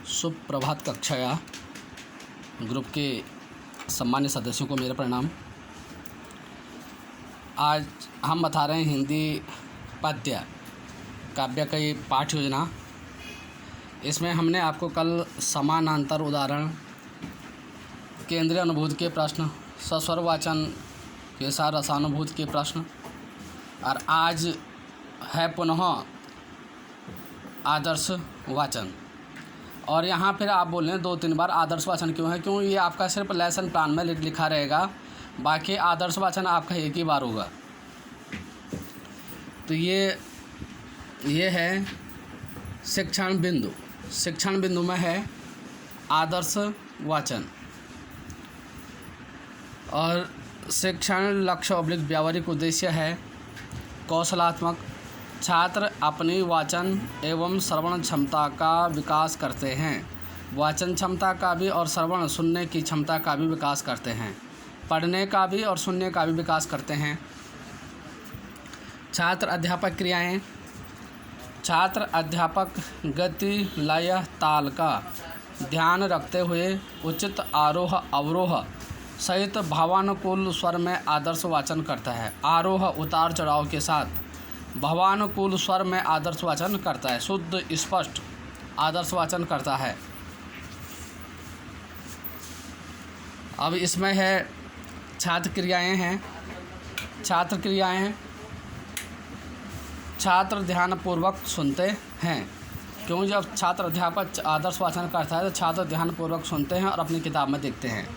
सुप्रभात कक्षाया ग्रुप के सम्मान्य सदस्यों को मेरा प्रणाम। आज हम बता रहे हैं हिंदी पद्य काव्य की पाठ योजना। इसमें हमने आपको कल समानांतर उदाहरण, केंद्रीय अनुभूति के प्रश्न, सस्वर वाचन के साथ रसानुभूति के प्रश्न और आज है पुनः आदर्श वाचन। और यहाँ फिर आप बोल रहे हैं 2-3 बार आदर्श वाचन क्यों है? क्यों ये आपका सिर्फ लेसन प्लान में लिखा रहेगा, बाकी आदर्श वाचन आपका एक ही बार होगा। तो ये है शिक्षण बिंदु। शिक्षण बिंदु में है आदर्श वाचन और शिक्षण लक्ष्य ऑब्लिक व्यावहारिक उद्देश्य है कौशलात्मक। छात्र अपनी वाचन एवं श्रवण क्षमता का विकास करते हैं। वाचन क्षमता का भी और श्रवण सुनने की क्षमता का भी विकास करते हैं। पढ़ने का भी और सुनने का भी विकास करते हैं। छात्र अध्यापक क्रियाएं। छात्र अध्यापक गति लय ताल का ध्यान रखते हुए उचित आरोह अवरोह सहित भावानुकूल स्वर में आदर्श वाचन करता है। आरोह उतार चढ़ाव के साथ भावानुकूल स्वर में आदर्श वाचन करता है। शुद्ध स्पष्ट आदर्श वाचन करता है। अब इसमें है छात्र क्रियाएं हैं। छात्र क्रियाएं, छात्र ध्यानपूर्वक सुनते हैं। क्यों? जब छात्र अध्यापक आदर्श वाचन करता है तो छात्र ध्यानपूर्वक सुनते हैं और अपनी किताब में देखते हैं।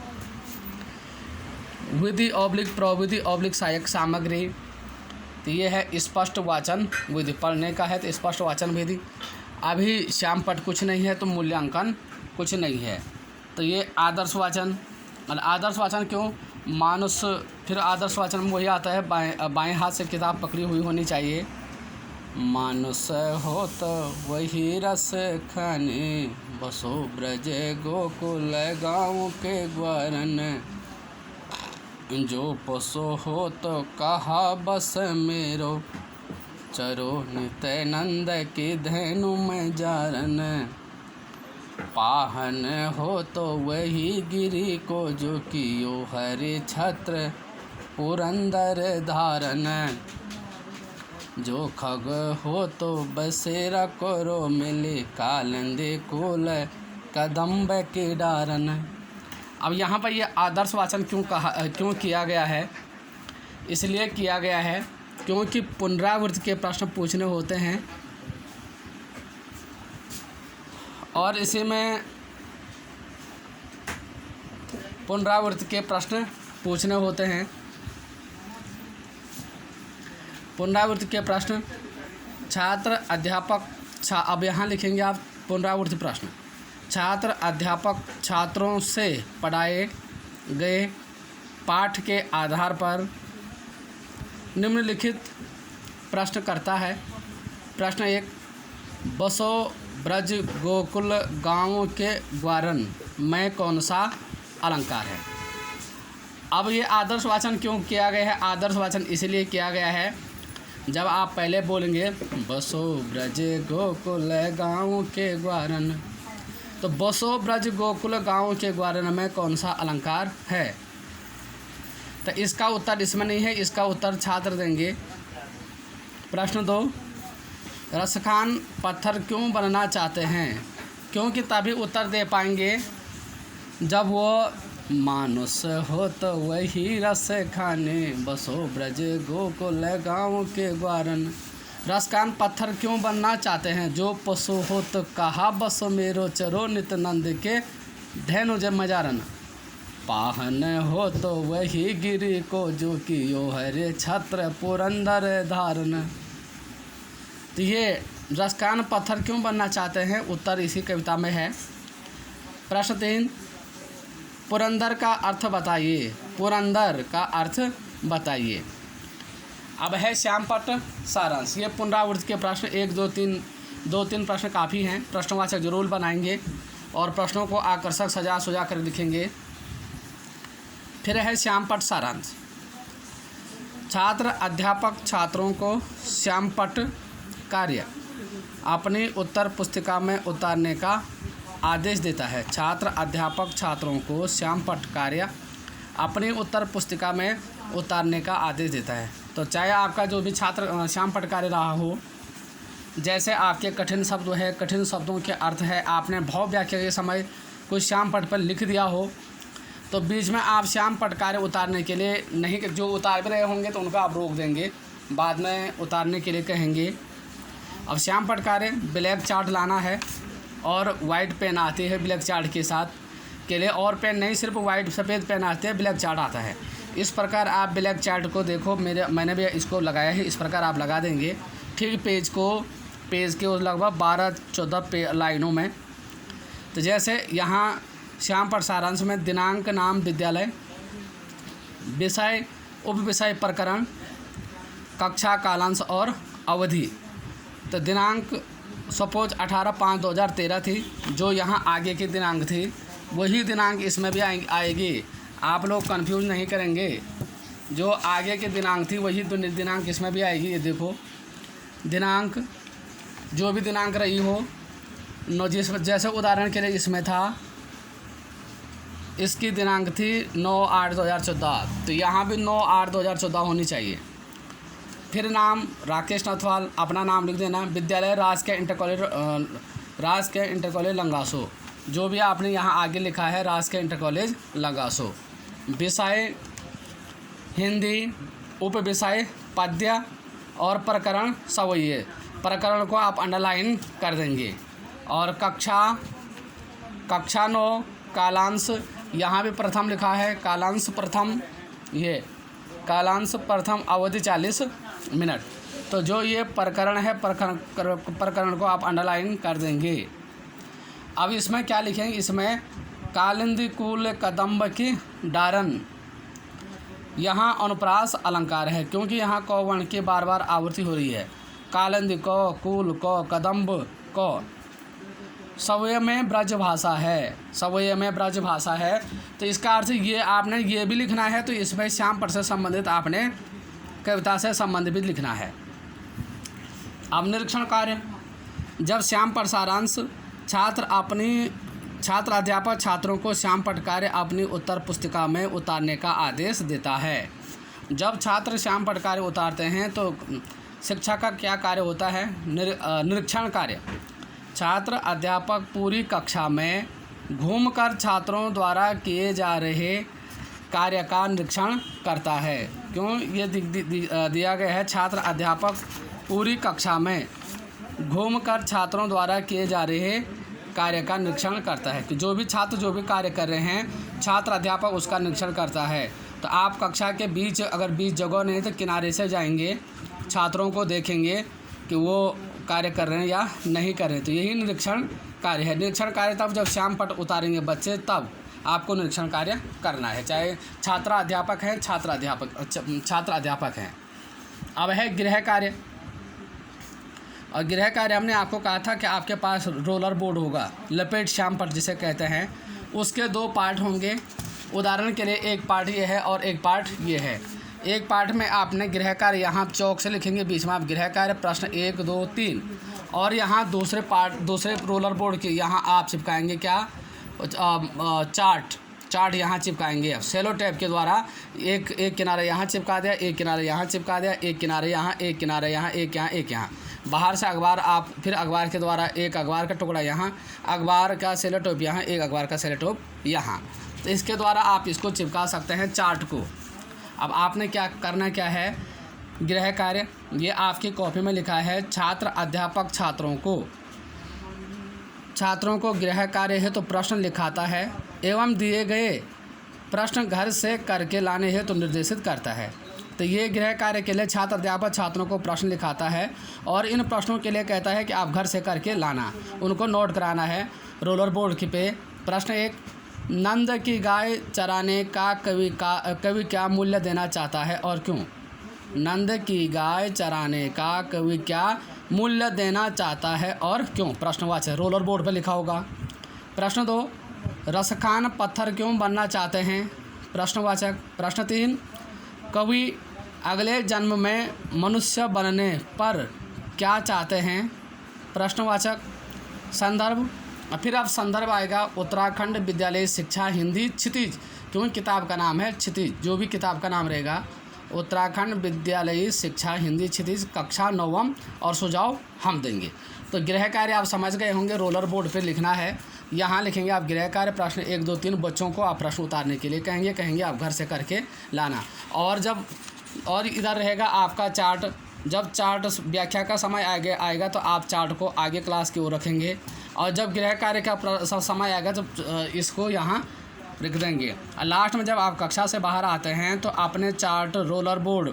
विधि ऑब्लिक प्रविधि ऑब्लिक सहायक सामग्री, तो ये है स्पष्ट वाचन विधि। पढ़ने का है तो स्पष्ट वाचन विधि। अभी श्याम पट कुछ नहीं है तो मूल्यांकन कुछ नहीं है, तो ये आदर्श वाचन। और आदर्श वाचन क्यों? मानुष, फिर आदर्श वाचन में वही आता है, बाएं हाथ से किताब पकड़ी हुई होनी चाहिए। मानुष हो तो वही रस खाने, बसो ब्रज गोकुल गाँव के ग्वारन। जो पशु हो तो कहा बस मेरो, चरो नित्य नंद की धैनु में जारन। पाहन हो तो वही गिरी को जो कियो हरि छत्र पुरंदर धारन। जो खग हो तो बसेरा करो मिले, कालंदे कुल कदम्ब के डारन। अब यहाँ पर ये आदर्श वाचन क्यों किया गया है? इसलिए किया गया है क्योंकि पुनरावृत्ति के प्रश्न पूछने होते हैं और इसी में पुनरावृत्ति के प्रश्न पूछने होते हैं। पुनरावृत्ति के प्रश्न छात्र अध्यापक अब यहाँ लिखेंगे आप पुनरावृत्ति प्रश्न। छात्र अध्यापक छात्रों से पढ़ाए गए पाठ के आधार पर निम्नलिखित प्रश्न करता है। प्रश्न 1, बसो ब्रज गोकुल गाँव के ग्वारन में कौन सा अलंकार है? अब ये आदर्श वाचन क्यों किया गया है? आदर्श वाचन इसलिए किया गया है, जब आप पहले बोलेंगे बसो ब्रज गोकुल गाँव के ग्वारन, तो बसो ब्रज गोकुल गाँव के ग्वारन में कौन सा अलंकार है? तो इसका उत्तर इसमें नहीं है, इसका उत्तर छात्र देंगे। प्रश्न 2, रसखान पत्थर क्यों बनना चाहते हैं? क्योंकि तभी उत्तर दे पाएंगे जब वो मानुष हो तो वही रस खाने, बसो ब्रज गोकुल गाँव के ग्वारन। रसखान पत्थर क्यों बनना चाहते हैं? जो पशु हो तो कहा बसो मेरो, चरो नित्यानंद के धैनु जब मजारन। पाहन हो तो वही गिरी को जो कियो हरे छत्र पुरंदर धारन। तो ये रसखान पत्थर क्यों बनना चाहते हैं, उत्तर इसी कविता में है। प्रश्न 3, पुरंदर का अर्थ बताइए। पुरंदर का अर्थ बताइए। अब है श्यामपट सारांश। ये पुनरावृत्ति के प्रश्न 1, 2, 3 प्रश्न काफ़ी हैं। प्रश्नवाचक जरूर बनाएंगे और प्रश्नों को आकर्षक सजा कर लिखेंगे। फिर है श्यामपट सारांश। छात्र अध्यापक छात्रों को श्यामपट कार्य अपनी उत्तर पुस्तिका में उतारने का आदेश देता है। छात्र अध्यापक छात्रों को श्यामपट्ट कार्य अपनी उत्तर पुस्तिका में उतारने का आदेश देता है। तो चाहे आपका जो भी छात्र श्यामपट्ट कार्य रहा हो, जैसे आपके कठिन शब्द है, कठिन शब्दों के अर्थ है, आपने भाव व्याख्या के समय कुछ श्यामपट्ट पर लिख दिया हो, तो बीच में आप श्यामपट्ट कार्य उतारने के लिए नहीं, जो उतार भी रहे होंगे तो उनको आप रोक देंगे, बाद में उतारने के लिए कहेंगे। अब श्यामपट्ट कार्य ब्लैक चार्ट लाना है और वाइट पेन आती है ब्लैक चार्ट के साथ के लिए, और पेन नहीं, सिर्फ वाइट सफ़ेद पेन आते हैं, ब्लैक चार्ट आता है। इस प्रकार आप ब्लैक चार्ट को देखो, मैंने भी इसको लगाया है, इस प्रकार आप लगा देंगे ठीक पेज के लगभग 12-14 लाइनों में। तो जैसे यहाँ श्यामपट्ट सारांश में दिनांक, नाम, विद्यालय, विषय, उपविषय, प्रकरण, कक्षा, कालांश और अवधि। तो दिनांक सपोज 18/5/2013 थी, जो यहाँ आगे की दिनांक थी वही दिनांक इसमें भी आएगी। आप लोग कंफ्यूज नहीं करेंगे, जो आगे की दिनांक थी वही दिनांक इसमें भी आएगी। ये देखो दिनांक, जो भी दिनांक रही हो, जैसे उदाहरण के लिए इसमें था, इसकी दिनांक थी 9/8/2014, तो यहाँ भी 9/8/2014 होनी चाहिए। फिर नाम राकेश नथवाल, अपना नाम लिख देना। विद्यालय राजकीय इंटर कॉलेज लंगासो, जो भी आपने यहाँ आगे लिखा है राजकीय इंटर कॉलेज लंगासो। विषय हिंदी, उपविषय पद्य और प्रकरण सवैये, प्रकरण को आप अंडरलाइन कर देंगे। और कक्षा 9, कालांश, यहाँ भी प्रथम लिखा है, कालांश प्रथम, ये कालांश प्रथम, अवधि 40 मिनट। तो जो ये प्रकरण है, प्रकरण को आप अंडरलाइन कर देंगे। अब इसमें क्या लिखेंगे, इसमें कालिंदी कुल कदम्ब की डारन, यहाँ अनुप्रास अलंकार है, क्योंकि यहाँ क वर्ण की बार बार आवृत्ति हो रही है। कालिंदी क, कुल क, कदम्ब क। सवय में ब्रज भाषा है, सवय में ब्रज भाषा है, तो इसका अर्थ ये आपने ये भी लिखना है, तो इसमें श्यामपट्ट से संबंधित आपने कविता से संबंधित भी लिखना है। अब निरीक्षण कार्य, जब श्यामपट्ट सारांश छात्र अध्यापक छात्रों को श्यामपट्ट कार्य अपनी उत्तर पुस्तिका में उतारने का आदेश देता है। जब छात्र श्यामपट्ट कार्य उतारते हैं तो शिक्षा का क्या कार्य होता है, निरीक्षण कार्य। छात्र अध्यापक पूरी कक्षा में घूमकर छात्रों द्वारा किए जा रहे कार्य का निरीक्षण करता है। क्यों ये दिया गया है, छात्र अध्यापक पूरी कक्षा में घूमकर छात्रों द्वारा किए जा रहे कार्य का निरीक्षण करता है, कि जो भी छात्र जो भी कार्य कर रहे हैं, छात्र अध्यापक उसका निरीक्षण करता है। तो आप कक्षा के बीच, अगर बीच जगह नहीं तो किनारे से जाएंगे, छात्रों को देखेंगे कि वो कार्य कर रहे हैं या नहीं कर रहे हैं, तो यही निरीक्षण कार्य है। निरीक्षण कार्य तब जब श्यामपट्ट उतारेंगे बच्चे, तब आपको निरीक्षण कार्य करना है, चाहे छात्र अध्यापक हैं। अब है गृह कार्य, और गृह कार्य हमने आपको कहा था कि आपके पास रोलर बोर्ड होगा, लपेट श्यामपट्ट जिसे कहते हैं, उसके 2 पार्ट होंगे। उदाहरण के लिए एक पार्ट ये है और एक पार्ट ये है। एक पार्ट में आपने गृह कार्य यहाँ चौक से लिखेंगे, बीच में आप गृह कार्य प्रश्न 1, 2, 3, और यहाँ दूसरे रोलर बोर्ड के यहाँ आप चिपकाएंगे क्या, चार्ट यहाँ चिपकाएंगे। अब सेलो टेप के द्वारा एक किनारे यहाँ चिपका दिया, एक किनारे यहाँ चिपका दिया, एक किनारे यहाँ, एक किनारे यहाँ, एक यहाँ, एक यहाँ। बाहर से अखबार आप फिर अखबार के द्वारा एक अखबार का टुकड़ा यहाँ, अखबार का सेलो टेप यहाँ, एक अखबार का सेलो टेप यहाँ। तो इसके द्वारा आप इसको चिपका सकते हैं चार्ट को। अब आपने क्या करना क्या है, गृह कार्य, ये आपकी कॉपी में लिखा है, छात्र अध्यापक छात्रों को गृह कार्य है तो प्रश्न लिखाता है एवं दिए गए प्रश्न घर से करके लाने हैं तो निर्देशित करता है। तो ये गृह कार्य के लिए छात्र अध्यापक छात्रों को प्रश्न लिखाता है और इन प्रश्नों के लिए कहता है कि आप घर से करके लाना, उनको नोट कराना है रोलर बोर्ड की पे। प्रश्न 1, नंद की गाय चराने का कवि क्या मूल्य देना चाहता है और क्यों? नंद की गाय चराने का कवि क्या मूल्य देना चाहता है और क्यों? प्रश्नवाचक रोलर बोर्ड पर लिखा होगा। प्रश्न 2, रसखान पत्थर क्यों बनना चाहते हैं? प्रश्नवाचक। प्रश्न 3, कवि अगले जन्म में मनुष्य बनने पर क्या चाहते हैं? प्रश्नवाचक। संदर्भ, और फिर अब संदर्भ आएगा उत्तराखंड विद्यालय शिक्षा हिंदी क्षितिज, क्योंकि किताब का नाम है क्षितिज, जो भी किताब का नाम रहेगा उत्तराखंड विद्यालयी शिक्षा हिंदी क्षितिज कक्षा 9वीं, और सुझाव हम देंगे। तो गृह कार्य आप समझ गए होंगे, रोलर बोर्ड पे लिखना है। यहाँ लिखेंगे आप गृह कार्य, प्रश्न 1 2 3, बच्चों को आप प्रश्न उतारने के लिए कहेंगे आप घर से करके लाना। और इधर रहेगा आपका चार्ट। जब चार्ट व्याख्या का समय आएगा तो आप चार्ट को आगे क्लास की ओर रखेंगे, और जब गृह कार्य का समय आएगा जब इसको यहाँ लिख देंगे। और लास्ट में जब आप कक्षा से बाहर आते हैं तो अपने चार्ट, रोलर बोर्ड,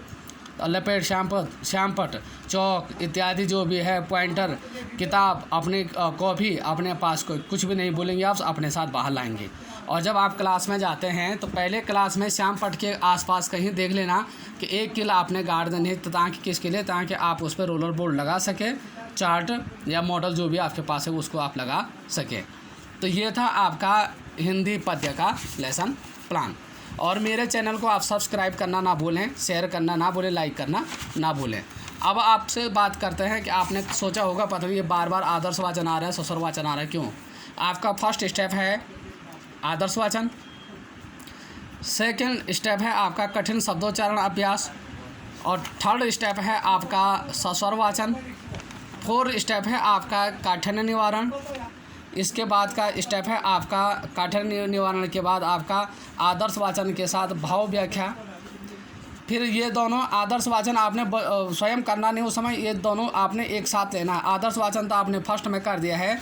लपेट, श्यामपट, चौक इत्यादि जो भी है, पॉइंटर, किताब, अपनी कॉपी अपने पास कुछ भी नहीं भूलेंगे, आप अपने साथ बाहर लाएंगे। और जब आप क्लास में जाते हैं तो पहले क्लास में श्यामपट के आसपास कहीं देख लेना कि एक किला आपने गाड़ देनी है, ताकि किसके लिए, ताकि आप उस पर रोलर बोर्ड लगा सके, चार्ट या मॉडल जो भी आपके पास है उसको आप लगा सकें। तो ये था आपका हिंदी पद्य का लेसन प्लान। और मेरे चैनल को आप सब्सक्राइब करना ना भूलें, शेयर करना ना भूलें, लाइक करना ना भूलें। अब आपसे बात करते हैं कि आपने सोचा होगा पता नहीं ये बार बार आदर्शवाचन आ रहा है, ससुरवाचन आ रहा है, क्यों? आपका फर्स्ट स्टेप है आदर्शवाचन, सेकंड स्टेप है आपका कठिन शब्दोच्चारण अभ्यास, और थर्ड स्टेप है आपका सस्वरवाचन, फोर्थ स्टेप है आपका काठिन्य निवारण, इसके बाद का स्टेप है आपका काठिन्य निवारण के बाद आपका आदर्श वाचन के साथ भाव व्याख्या। फिर ये दोनों आदर्श वाचन आपने स्वयं करना नहीं उस समय, ये दोनों आपने एक साथ लेना है। आदर्श वाचन तो आपने फर्स्ट में कर दिया है,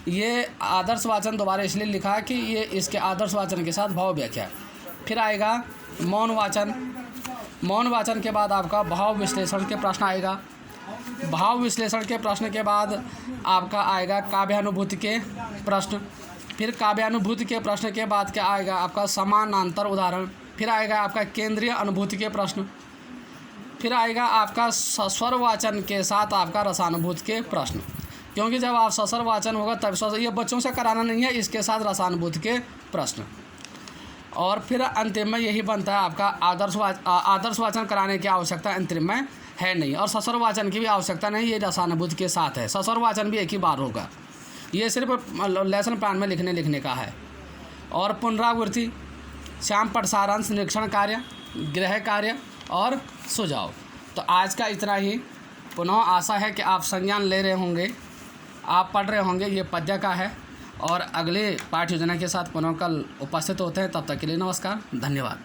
ये आदर्श वाचन दोबारा इसलिए लिखा कि ये इसके आदर्श वाचन के साथ भाव व्याख्या। फिर आएगा मौन वाचन, मौन वाचन के बाद आपका भाव विश्लेषण के प्रश्न आएगा, भाव विश्लेषण के प्रश्न के बाद आपका आएगा काव्यानुभूति के प्रश्न, फिर काव्यानुभूति के प्रश्न के बाद क्या आएगा आपका समानांतर उदाहरण, फिर आएगा आपका केंद्रीय अनुभूति के प्रश्न, फिर आएगा आपका सस्वर वाचन के साथ आपका रसानुभूति के प्रश्न। क्योंकि जब आप सस्वर वाचन होगा तब ये बच्चों से कराना नहीं है, इसके साथ रसानुभूति के प्रश्न। और फिर अंतिम में यही बनता है आपका आदर्श वाचन कराने की आवश्यकता अंतिम में है नहीं, और सस्वर वाचन की भी आवश्यकता नहीं, ये रसानुभूति के साथ है। सस्वर वाचन भी एक ही बार होगा, ये सिर्फ लेसन प्लान में लिखने का है। और पुनरावृत्ति, श्यामपट सारांश, निरीक्षण कार्य, गृह कार्य और सुझाव। तो आज का इतना ही। पुनः आशा है कि आप संज्ञान ले रहे होंगे, आप पढ़ रहे होंगे, ये पद्य का है। और अगले पाठ योजना के साथ पुनः कल उपस्थित होते हैं, तब तक के लिए नमस्कार, धन्यवाद।